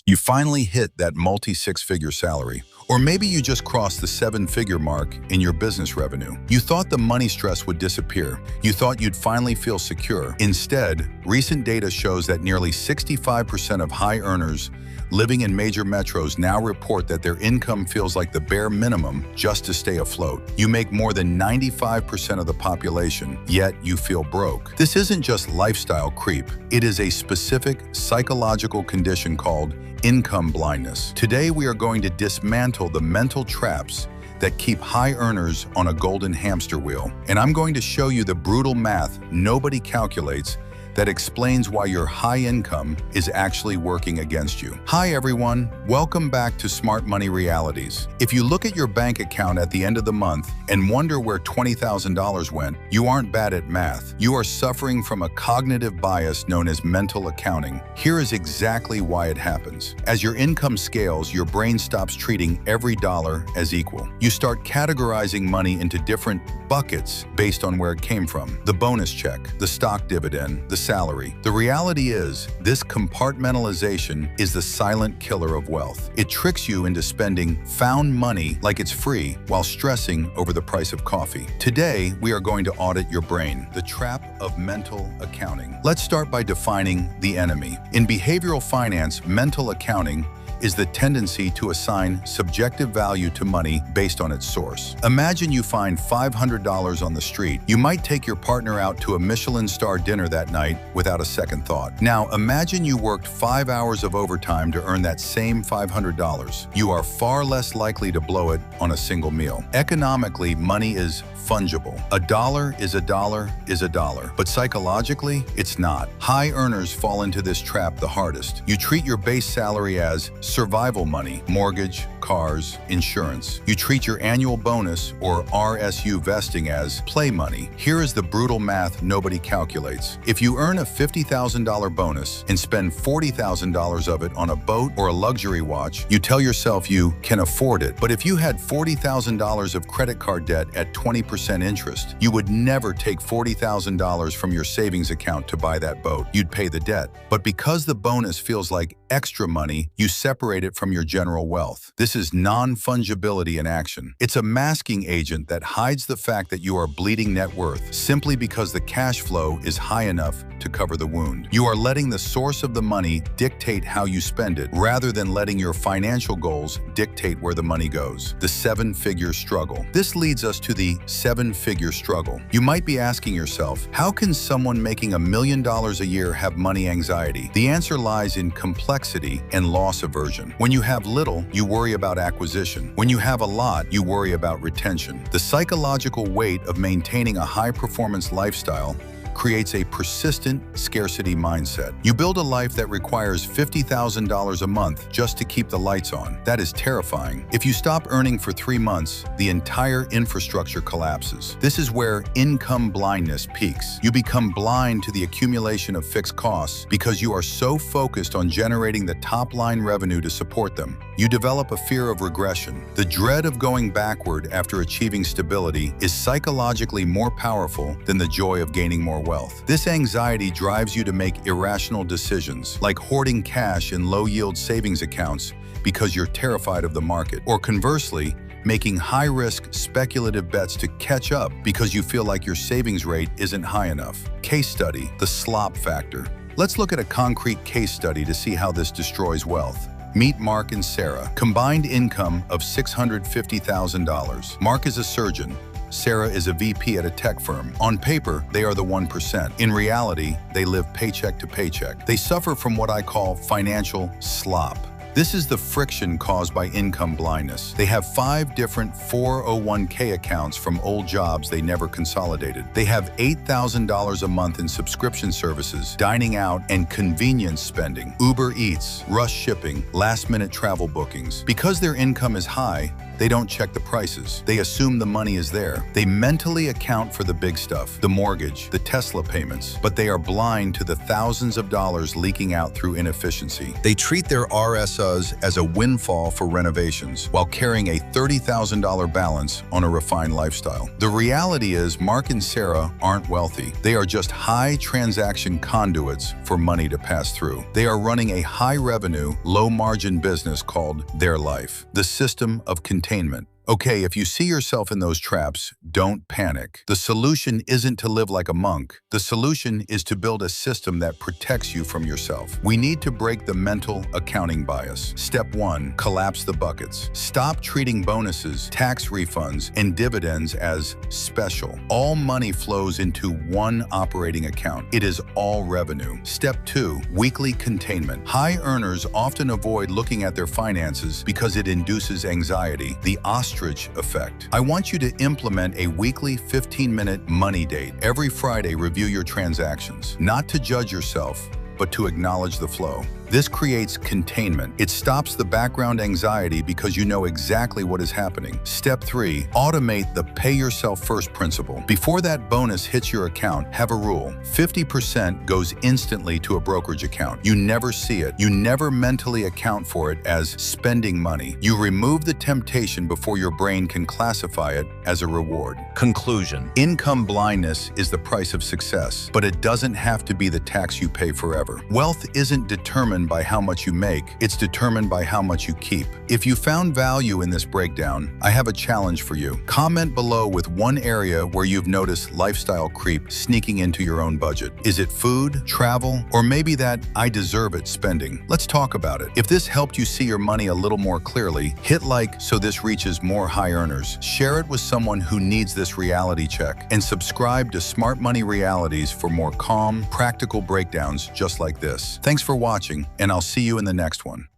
You finally hit that multi-six-figure salary. Or maybe you just crossed the seven-figure mark in your business revenue. You thought the money stress would disappear. You thought you'd finally feel secure. Instead, recent data shows that nearly 65% of high earners living in major metros now report that their income feels like the bare minimum just to stay afloat. You make more than 95% of the population, yet you feel broke. This isn't just lifestyle creep. It is a specific psychological condition called income blindness. Today, we are going to dismantle the mental traps that keep high earners on a golden hamster wheel. And I'm going to show you the brutal math nobody calculates that explains why your high income is actually working against you. Hi everyone, welcome back to Smart Money Realities. If you look at your bank account at the end of the month and wonder where $20,000 went, you aren't bad at math. You are suffering from a cognitive bias known as mental accounting. Here is exactly why it happens. As your income scales, your brain stops treating every dollar as equal. You start categorizing money into different buckets based on where it came from. The bonus check, the stock dividend, the salary. The reality is, this compartmentalization is the silent killer of wealth. It tricks you into spending found money like it's free while stressing over the price of coffee. Today, we are going to audit your brain, the trap of mental accounting. Let's start by defining the enemy. In behavioral finance, mental accounting is the tendency to assign subjective value to money based on its source. Imagine you find $500 on the street. You might take your partner out to a Michelin-star dinner that night without a second thought. Now, imagine you worked 5 hours of overtime to earn that same $500. You are far less likely to blow it on a single meal. Economically, money is fungible. A dollar is a dollar is a dollar, but psychologically, it's not. High earners fall into this trap the hardest. You treat your base salary as survival money, mortgage, cars, insurance. You treat your annual bonus or RSU vesting as play money. Here is the brutal math nobody calculates. If you earn a $50,000 bonus and spend $40,000 of it on a boat or a luxury watch, you tell yourself you can afford it. But if you had $40,000 of credit card debt at 20% interest, you would never take $40,000 from your savings account to buy that boat. You'd pay the debt. But because the bonus feels like extra money, you separate it from your general wealth. This is non-fungibility in action. It's a masking agent that hides the fact that you are bleeding net worth simply because the cash flow is high enough to cover the wound. You are letting the source of the money dictate how you spend it, rather than letting your financial goals dictate where the money goes. The seven-figure struggle. This leads us to the seven-figure struggle. You might be asking yourself, how can someone making $1 million a year have money anxiety? The answer lies in complexity and loss aversion. When you have little, you worry about acquisition. When you have a lot, you worry about retention. The psychological weight of maintaining a high-performance lifestyle creates a persistent scarcity mindset. You build a life that requires $50,000 a month just to keep the lights on. That is terrifying. If you stop earning for 3 months, the entire infrastructure collapses. This is where income blindness peaks. You become blind to the accumulation of fixed costs because you are so focused on generating the top-line revenue to support them. You develop a fear of regression. The dread of going backward after achieving stability is psychologically more powerful than the joy of gaining more wealth. This anxiety drives you to make irrational decisions, like hoarding cash in low-yield savings accounts because you're terrified of the market, or conversely, making high-risk speculative bets to catch up because you feel like your savings rate isn't high enough. Case study, the slop factor. Let's look at a concrete case study to see how this destroys wealth. Meet Mark and Sarah. Combined income of $650,000. Mark is a surgeon. Sarah is a VP at a tech firm. On paper, they are the 1%. In reality, they live paycheck to paycheck. They suffer from what I call financial slop. This is the friction caused by income blindness. They have 5 different 401k accounts from old jobs they never consolidated. They have $8,000 a month in subscription services, dining out, and convenience spending, Uber Eats, rush shipping, last-minute travel bookings. Because their income is high, They don't check the prices. They assume the money is there. They mentally account for the big stuff, the mortgage, the Tesla payments, but they are blind to the thousands of dollars leaking out through inefficiency. They treat their RSUs as a windfall for renovations while carrying a $30,000 balance on a refined lifestyle. The reality is Mark and Sarah aren't wealthy. They are just high transaction conduits for money to pass through. They are running a high revenue, low margin business called their life, the system of containment. Okay, if you see yourself in those traps, don't panic. The solution isn't to live like a monk. The solution is to build a system that protects you from yourself. We need to break the mental accounting bias. Step 1, collapse the buckets. Stop treating bonuses, tax refunds, and dividends as special. All money flows into one operating account. It is all revenue. Step 2, weekly containment. High earners often avoid looking at their finances because it induces anxiety. The ostrich effect. I want you to implement a weekly 15-minute money date. Every Friday, review your transactions, not to judge yourself, but to acknowledge the flow. This creates containment. It stops the background anxiety because you know exactly what is happening. Step 3, automate the pay yourself first principle. Before that bonus hits your account, have a rule. 50% goes instantly to a brokerage account. You never see it. You never mentally account for it as spending money. You remove the temptation before your brain can classify it as a reward. Conclusion. Income blindness is the price of success, but it doesn't have to be the tax you pay forever. Wealth isn't determined by how much you make, it's determined by how much you keep. If you found value in this breakdown, I have a challenge for you. Comment below with one area where you've noticed lifestyle creep sneaking into your own budget. Is it food, travel, or maybe that I deserve it spending? Let's talk about it. If this helped you see your money a little more clearly, hit like so this reaches more high earners. Share it with someone who needs this reality check, and subscribe to Smart Money Realities for more calm, practical breakdowns just like this. Thanks for watching, and I'll see you in the next one.